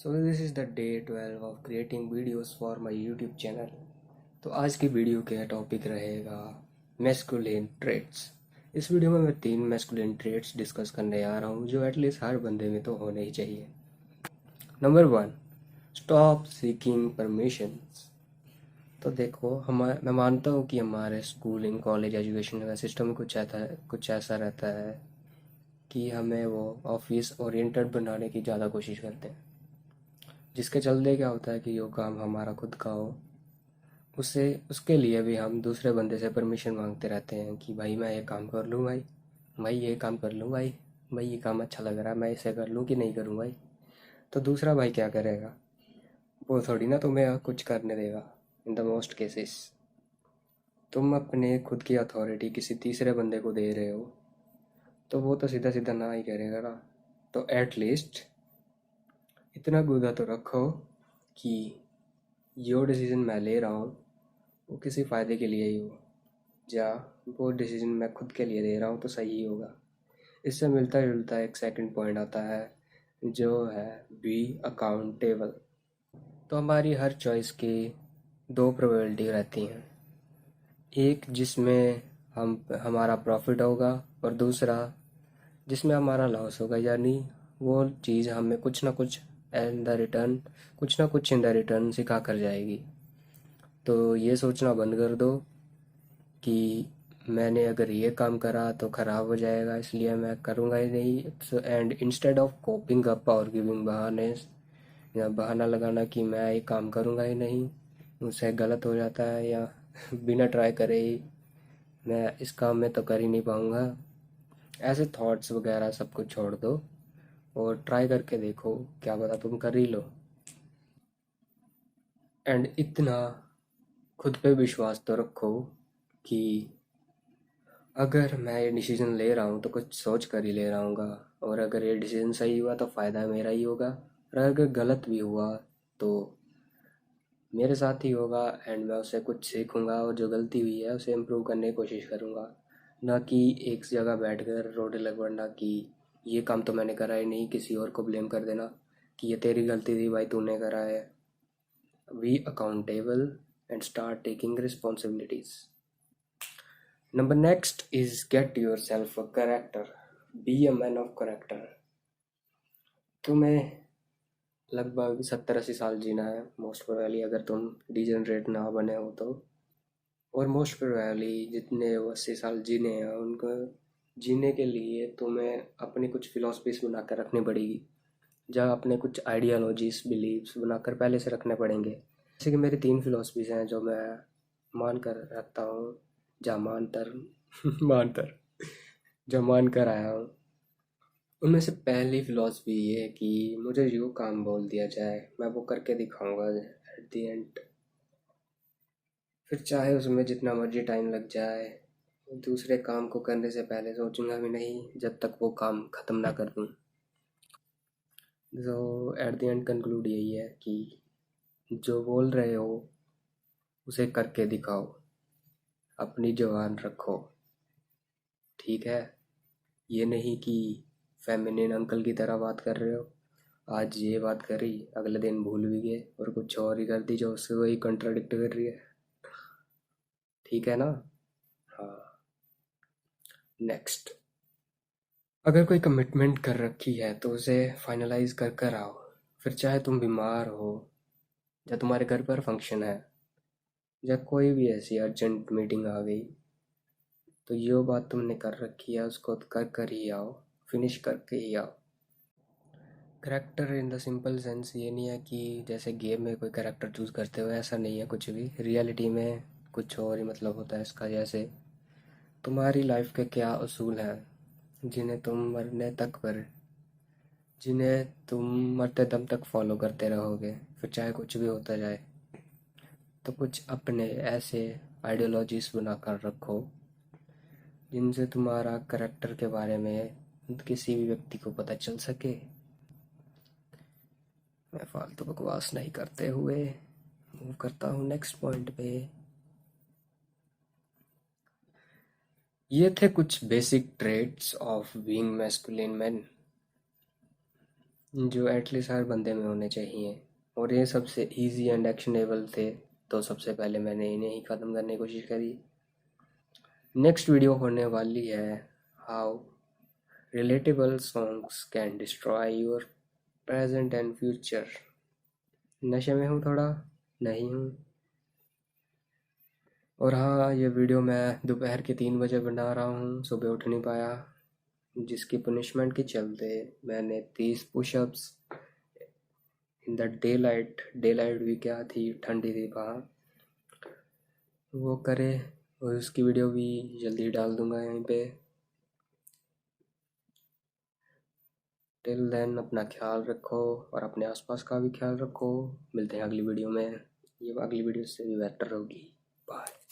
So this is the day 12 of creating videos for my YouTube channel. तो आज की video का topic रहेगा मैस्कुलिन ट्रेट्स। इस वीडियो में मैं 3 मैस्कुलिन ट्रेट्स डिस्कस करने आ रहा हूँ जो एटलीस्ट हर बंदे में तो होने ही चाहिए। Number 1, stop seeking permissions. तो देखो, मैं मानता हूँ कि हमारे स्कूलिंग कॉलेज एजुकेशन का सिस्टम कुछ ऐसा रहता है कि हमें वो ऑफिस ओरिएंटेड बनाने की ज़्यादा कोशिश करते हैं, जिसके चलते क्या होता है कि जो काम हमारा खुद का हो उसे उसके लिए भी हम दूसरे बंदे से परमिशन मांगते रहते हैं कि भाई मैं ये काम कर लूँ, भाई ये काम कर लूँ, भाई ये काम अच्छा लग रहा है, मैं इसे कर लूँ कि नहीं करूँ भाई। तो दूसरा भाई क्या करेगा? वो थोड़ी ना तुम्हें कुछ करने देगा। इन द मोस्ट केसेस तुम अपने खुद की अथॉरिटी किसी तीसरे बंदे को दे रहे हो तो वो तो सीधा सीधा ना ही करेगा ना। तो एटलीस्ट इतना गुदा तो रखो कि जो डिसीजन मैं ले रहा हूँ वो किसी फ़ायदे के लिए ही हो, या वो डिसीजन मैं खुद के लिए दे रहा हूँ तो सही ही होगा। इससे मिलता जुलता एक सेकंड पॉइंट आता है जो है बी अकाउंटेबल। तो हमारी हर चॉइस की दो प्रोबेबिलिटी रहती हैं, एक जिसमें हम हमारा प्रॉफिट होगा और दूसरा जिसमें हमारा लॉस होगा, यानी वो चीज़ हमें कुछ ना कुछ इन द रिटर्न सिखा कर जाएगी। तो ये सोचना बंद कर दो कि मैंने अगर ये काम करा तो ख़राब हो जाएगा इसलिए मैं करूँगा ही नहीं। So and instead of coping up और गिविंग बहाने या बहाना लगाना कि मैं ये काम करूँगा ही नहीं, मुझसे गलत हो जाता है, या बिना ट्राई करे ही मैं इस काम में तो कर ही नहीं पाऊँगा, ऐसे थॉट्स वगैरह सब कुछ छोड़ दो और ट्राई करके देखो, क्या पता तुम कर ही लो। एंड इतना खुद पे विश्वास तो रखो कि अगर मैं ये डिसीजन ले रहा हूँ तो कुछ सोच कर ही ले रहा हूँगा, और अगर ये डिसीजन सही हुआ तो फ़ायदा मेरा ही होगा, और अगर गलत भी हुआ तो मेरे साथ ही होगा एंड मैं उससे कुछ सीखूँगा और जो गलती हुई है उसे इम्प्रूव करने की कोशिश करूँगा। ना कि एक जगह बैठकर रोने लग पड़ना कि ये काम तो मैंने करा ही नहीं, किसी और को ब्लेम कर देना कि ये तेरी गलती थी भाई, तूने करा है। Be accountable and start taking responsibilities. Number next is get yourself a character. Be a man of character. तुम्हें लगभग 70-80 साल जीना है मोस्ट प्रोबेबली, अगर तुम डिजनरेट ना बने हो तो। और मोस्ट प्रोबेबली जितने वो 80 साल जीने हैं उनको जीने के लिए तुम्हें अपनी कुछ फिलॉसफीज बनाकर रखनी पड़ेगी, जहाँ अपने कुछ आइडियोलॉजीज बिलीव्स बनाकर पहले से रखने पड़ेंगे। जैसे कि मेरी 3 फिलॉसफीज हैं जो मैं मान कर रखता हूँ, जहाँ मानतर मानतर जो मान कर आया हूँ। उनमें से पहली फिलॉसफी ये है कि मुझे जो काम बोल दिया जाए मैं वो करके दिखाऊंगा एट द एंड, फिर चाहे उसमें जितना मर्जी टाइम लग जाए। दूसरे काम को करने से पहले सोचूंगा भी नहीं जब तक वो काम ख़त्म ना कर दूँ। तो एट द एंड कंक्लूड यही है कि जो बोल रहे हो उसे करके दिखाओ, अपनी जुबान रखो, ठीक है? ये नहीं कि फेमिनिन अंकल की तरह बात कर रहे हो, आज ये बात करी अगले दिन भूल भी गए और कुछ और ही कर दी जो उससे वही कंट्राडिक्ट कर रही है, ठीक है ना? हाँ। नेक्स्ट, अगर कोई कमिटमेंट कर रखी है तो उसे फाइनलाइज कर कर आओ। फिर चाहे तुम बीमार हो, या तुम्हारे घर पर फंक्शन है, या कोई भी ऐसी अर्जेंट मीटिंग आ गई, तो जो बात तुमने कर रखी है उसको कर कर ही आओ, फिनिश करके ही आओ। Character in the simple sense ये नहीं है कि जैसे गेम में कोई करेक्टर चूज़ करते हो, ऐसा नहीं है कुछ भी। रियलिटी में कुछ और ही मतलब होता है इसका। जैसे तुम्हारी लाइफ के क्या असूल हैं जिन्हें तुम मरने तक पर जिन्हें तुम मरते दम तक फॉलो करते रहोगे, फिर चाहे कुछ भी होता जाए। तो कुछ अपने ऐसे आइडियोलॉजीज बनाकर रखो जिनसे तुम्हारा करेक्टर के बारे में किसी भी व्यक्ति को पता चल सके। मैं फालतू बकवास नहीं करते हुए मूव करता हूँ नेक्स्ट पॉइंट पे। ये थे कुछ basic traits of being masculine man. जो एटलीस्ट हर बंदे में होने चाहिए, और ये सबसे इजी एंड एक्शनेबल थे, तो सबसे पहले मैंने इन्हें ही ख़त्म करने की कोशिश करी। नेक्स्ट वीडियो होने वाली है how relatable songs can destroy your present and future. नशे में हूँ थोड़ा, नहीं हूँ। और हाँ, ये वीडियो मैं दोपहर के 3 बजे बना रहा हूँ, सुबह उठ नहीं पाया, जिसकी पनिशमेंट के चलते मैंने 30 pushups in the day light भी क्या थी, ठंडी थी बाहर, वो करे, और उसकी वीडियो भी जल्दी डाल दूंगा यहीं पे। टिल देन अपना ख्याल रखो और अपने आसपास का भी ख्याल रखो। मिलते हैं अगली वीडियो में, ये अगली वीडियो से भी बेहतर होगी। बाय।